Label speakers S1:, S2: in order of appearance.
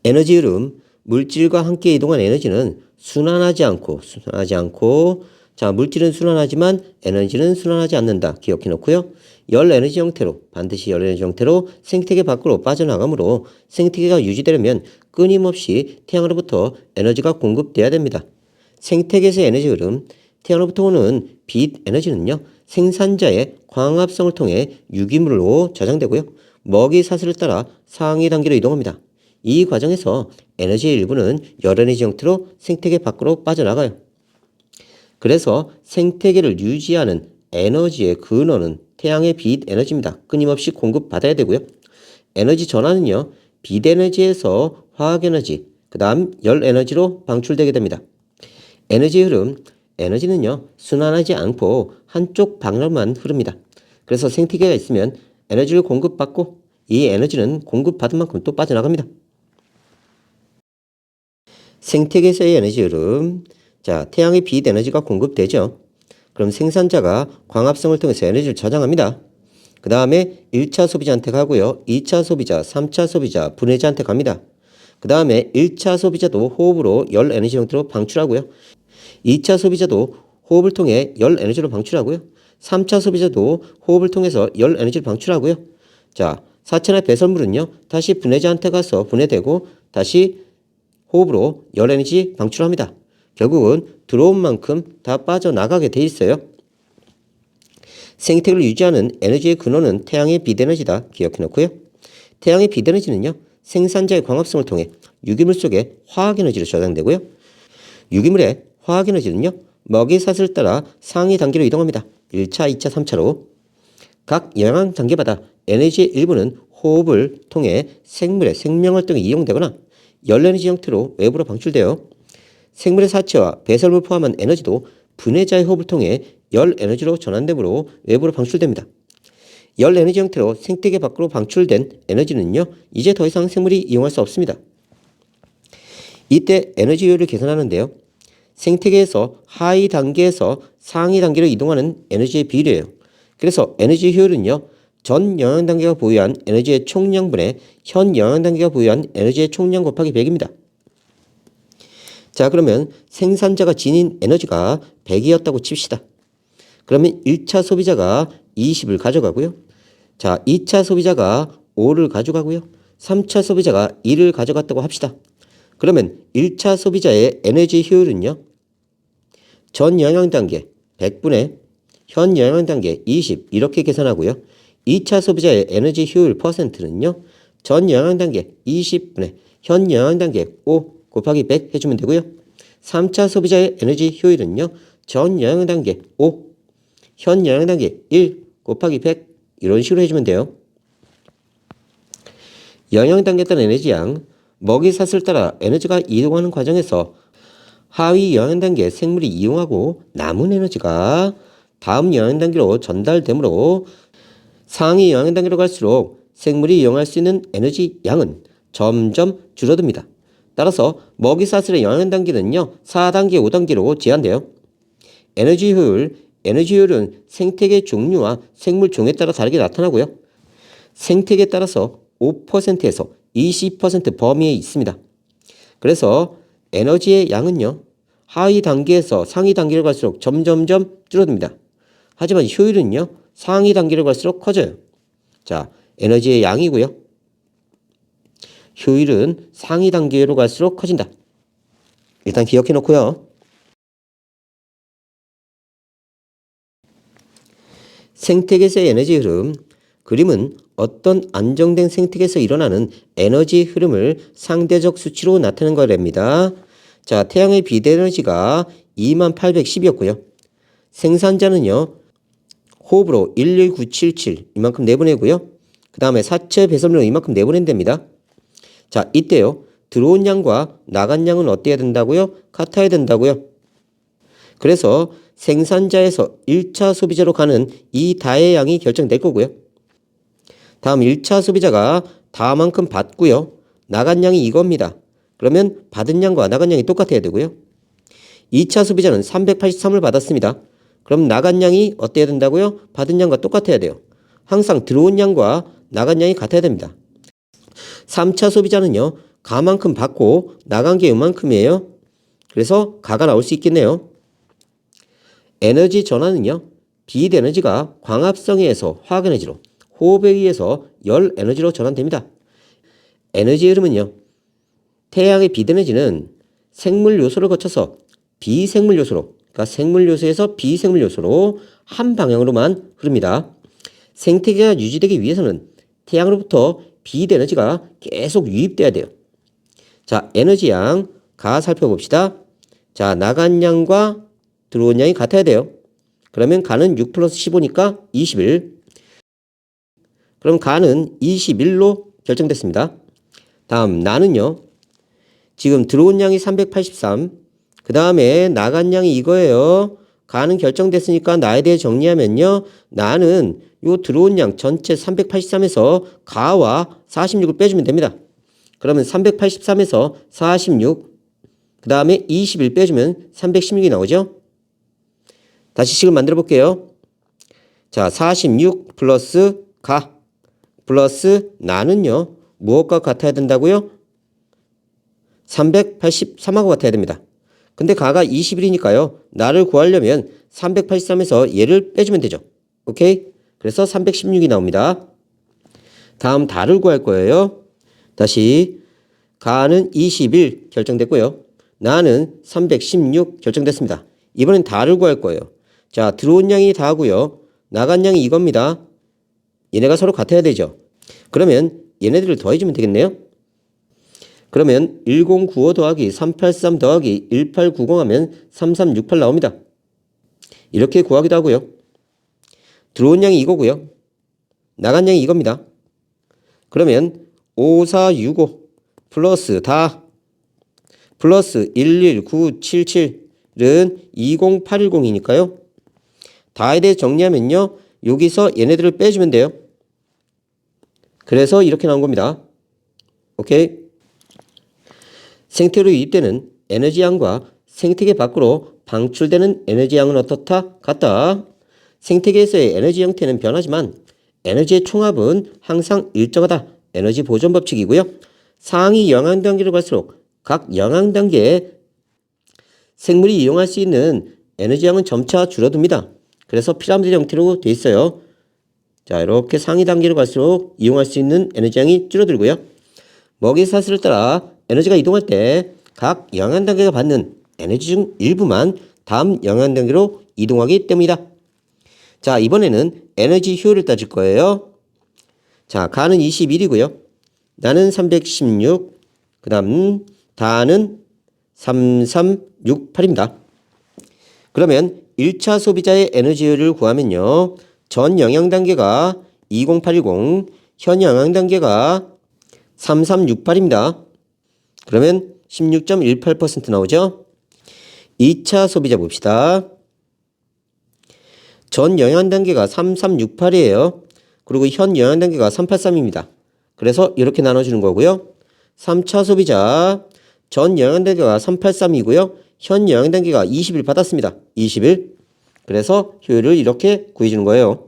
S1: 에너지 흐름, 물질과 함께 이동한 에너지는 순환하지 않고 자, 물질은 순환하지만 에너지는 순환하지 않는다. 기억해 놓고요. 열 에너지 형태로, 반드시 열 에너지 형태로 생태계 밖으로 빠져나가므로 생태계가 유지되려면 끊임없이 태양으로부터 에너지가 공급돼야 됩니다. 생태계에서의 에너지 흐름, 태양으로부터 오는 빛 에너지는요, 생산자의 광합성을 통해 유기물로 저장되고요. 먹이 사슬을 따라 상위 단계로 이동합니다. 이 과정에서 에너지의 일부는 열 에너지 형태로 생태계 밖으로 빠져나가요. 그래서 생태계를 유지하는 에너지의 근원은 태양의 빛 에너지입니다. 끊임없이 공급받아야 되고요. 에너지 전환은요, 빛 에너지에서 화학 에너지, 그 다음 열 에너지로 방출되게 됩니다. 에너지 흐름, 에너지는요, 순환하지 않고 한쪽 방향만 흐릅니다. 그래서 생태계가 있으면 에너지를 공급받고 이 에너지는 공급받은 만큼 또 빠져나갑니다. 생태계에서의 에너지 흐름, 자, 태양의 빛 에너지가 공급되죠. 그럼 생산자가 광합성을 통해서 에너지를 저장합니다. 그 다음에 1차 소비자한테 가고요. 2차 소비자, 3차 소비자, 분해자한테 갑니다. 그 다음에 1차 소비자도 호흡으로 열 에너지 형태로 방출하고요. 2차 소비자도 호흡을 통해 열 에너지를 방출하고요. 3차 소비자도 호흡을 통해서 열 에너지를 방출하고요. 자, 4차나 배설물은요, 다시 분해자한테 가서 분해되고 다시 호흡으로 열 에너지 방출합니다. 결국은 들어온 만큼 다 빠져나가게 돼 있어요. 생태계를 유지하는 에너지의 근원은 태양의 빛 에너지다. 기억해 놓고요. 태양의 빛 에너지는요, 생산자의 광합성을 통해 유기물 속에 화학 에너지로 저장되고요. 유기물의 화학 에너지는요, 먹이 사슬을 따라 상위 단계로 이동합니다. 1차, 2차, 3차로. 각 영향 단계마다 에너지의 일부는 호흡을 통해 생물의 생명활동에 이용되거나 열 에너지 형태로 외부로 방출되어 생물의 사체와 배설물 포함한 에너지도 분해자의 호흡을 통해 열 에너지로 전환되므로 외부로 방출됩니다. 열 에너지 형태로 생태계 밖으로 방출된 에너지는요, 이제 더 이상 생물이 이용할 수 없습니다. 이때 에너지 효율을 계산하는데요. 생태계에서 하위 단계에서 상위 단계로 이동하는 에너지의 비율이에요. 그래서 에너지 효율은요, 전 영향 단계가 보유한 에너지의 총량분의 현 영향 단계가 보유한 에너지의 총량 곱하기 100입니다. 자, 그러면 생산자가 지닌 에너지가 100이었다고 칩시다. 그러면 1차 소비자가 20을 가져가고요. 자, 2차 소비자가 5를 가져가고요. 3차 소비자가 1을 가져갔다고 합시다. 그러면 1차 소비자의 에너지 효율은요, 전 영향 단계 100분의 현 영향 단계 20 이렇게 계산하고요. 2차 소비자의 에너지 효율 퍼센트는요, 전 영향 단계 20분의 현 영향 단계 5 곱하기 100 해주면 되고요. 3차 소비자의 에너지 효율은요, 전 영향 단계 5, 현 영향 단계 1 곱하기 100 이런 식으로 해주면 돼요. 영향 단계에 따른 에너지 양, 먹이 사슬을 따라 에너지가 이동하는 과정에서 하위 영향 단계 생물이 이용하고 남은 에너지가 다음 영향 단계로 전달되므로 상위 영향 단계로 갈수록 생물이 이용할 수 있는 에너지 양은 점점 줄어듭니다. 따라서 먹이 사슬의 영향 단계는요, 4단계, 5단계로 제한돼요. 에너지 효율은 생태계 종류와 생물 종에 따라 다르게 나타나고요. 생태계에 따라서 5%에서 20% 범위에 있습니다. 그래서 에너지의 양은요, 하위 단계에서 상위 단계로 갈수록 점점점 줄어듭니다. 하지만 효율은요, 상위 단계로 갈수록 커져요. 자, 에너지의 양이고요. 효율은 상위 단계로 갈수록 커진다. 일단 기억해 놓고요. 생태계에서의 에너지 흐름, 그림은 어떤 안정된 생태계에서 일어나는 에너지 흐름을 상대적 수치로 나타낸 거랍니다. 자, 태양의 빛에너지가 2810이었고요. 생산자는요, 호흡으로 11977 이만큼 내보내고요. 그 다음에 사체 배설물은 이만큼 내보낸답니다. 자, 이때요, 들어온 양과 나간 양은 어때야 된다고요? 같아야 된다고요. 그래서 생산자에서 1차 소비자로 가는 이 다의 양이 결정될 거고요. 다음 1차 소비자가 다만큼 받고요. 나간 양이 이겁니다. 그러면 받은 양과 나간 양이 똑같아야 되고요. 2차 소비자는 383을 받았습니다. 그럼 나간 양이 어때야 된다고요? 받은 양과 똑같아야 돼요. 항상 들어온 양과 나간 양이 같아야 됩니다. 3차 소비자는요, 가만큼 받고 나간 게 이만큼이에요. 그래서 가가 나올 수 있겠네요. 에너지 전환은요. 빛 에너지가 광합성에 의해서 화학 에너지로, 호흡에 의해서 열 에너지로 전환됩니다. 에너지의 흐름은요. 태양의 빛 에너지는 생물 요소를 거쳐서 비생물 요소로, 그러니까 생물 요소에서 비생물 요소로 한 방향으로만 흐릅니다. 생태계가 유지되기 위해서는 태양으로부터 빛 에너지가 계속 유입돼야 돼요. 자, 에너지 양, 가 살펴봅시다. 자, 나간 양과 들어온 양이 같아야 돼요. 그러면 가는 6 플러스 15니까 21. 그럼 가는 21로 결정됐습니다. 다음 나는요. 지금 들어온 양이 383. 그 다음에 나간 양이 이거예요. 가는 결정됐으니까 나에 대해 정리하면요. 나는 요 들어온 양 전체 383에서 가와 46을 빼주면 됩니다. 그러면 383에서 46, 그 다음에 21 빼주면 316이 나오죠. 다시 식을 만들어 볼게요. 자, 46 플러스 가 플러스 나는요. 무엇과 같아야 된다고요? 383하고 같아야 됩니다. 근데 가가 21이니까요. 나를 구하려면 383에서 얘를 빼주면 되죠. 오케이? 그래서 316이 나옵니다. 다음 다를 구할 거예요. 다시 가는 21 결정됐고요. 나는 316 결정됐습니다. 이번엔 다를 구할 거예요. 자, 들어온 양이 다고요. 나간 양이 이겁니다. 얘네가 서로 같아야 되죠. 그러면 얘네들을 더해주면 되겠네요. 그러면 1095 더하기 383 더하기 1890 하면 3368 나옵니다. 이렇게 구하기도 하고요. 들어온 양이 이거고요. 나간 양이 이겁니다. 그러면 5465 플러스 다 플러스 11977은 20810이니까요. 다에 대해 정리하면요. 여기서 얘네들을 빼주면 돼요. 그래서 이렇게 나온 겁니다. 오케이? 생태로 유입되는 에너지 양과 생태계 밖으로 방출되는 에너지 양은 어떻다? 같다. 생태계에서의 에너지 형태는 변하지만 에너지의 총합은 항상 일정하다. 에너지 보존 법칙이고요. 상위 영향 단계로 갈수록 각 영향 단계에 생물이 이용할 수 있는 에너지 양은 점차 줄어듭니다. 그래서 피라미드 형태로 돼 있어요. 자, 이렇게 상위 단계로 갈수록 이용할 수 있는 에너지 양이 줄어들고요. 먹이 사슬을 따라 에너지가 이동할 때 각 영향 단계가 받는 에너지 중 일부만 다음 영향 단계로 이동하기 때문이다. 자, 이번에는 에너지 효율을 따질 거예요. 자, 가는 21이고요. 나는 316, 그 다음 다는 3368입니다. 그러면 1차 소비자의 에너지 효율을 구하면요. 전 영향 단계가 20810, 현 영향 단계가 3368입니다. 그러면 16.18% 나오죠. 2차 소비자 봅시다. 전 영향 단계가 3368이에요. 그리고 현 영향 단계가 383입니다. 그래서 이렇게 나눠주는 거고요. 3차 소비자 전 영향 단계가 383이고요. 현 영향 단계가 20일 받았습니다. 20일. 그래서 효율을 이렇게 구해주는 거예요.